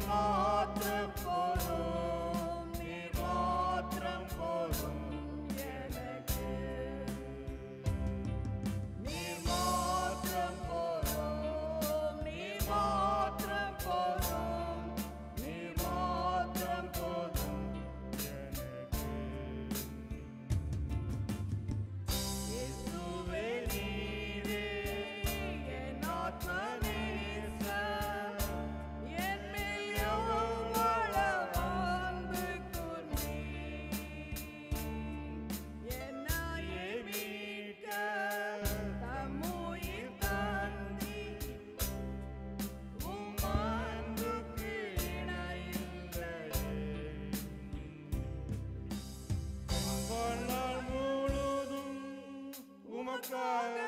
மாத்திரம் போதும், நீர் மாத்திரம் போதும் எனக்கு. நீர் மாத்திரம் போதும், நீர் மாத்திரம் போதும், நீர் மாத்திரம் போதும் எனக்கு. இயேசுவே நீரே என் ஆத்மநேசர், என் மேல் எவ்வளவு அன்பு கூர்ந்தீர். என்னையே மீட்க தம் உயிர் தந்தீர். உம் அன்புக்கு இணையில்லையே. வாழ்நாள் முழுதும் உமக்காக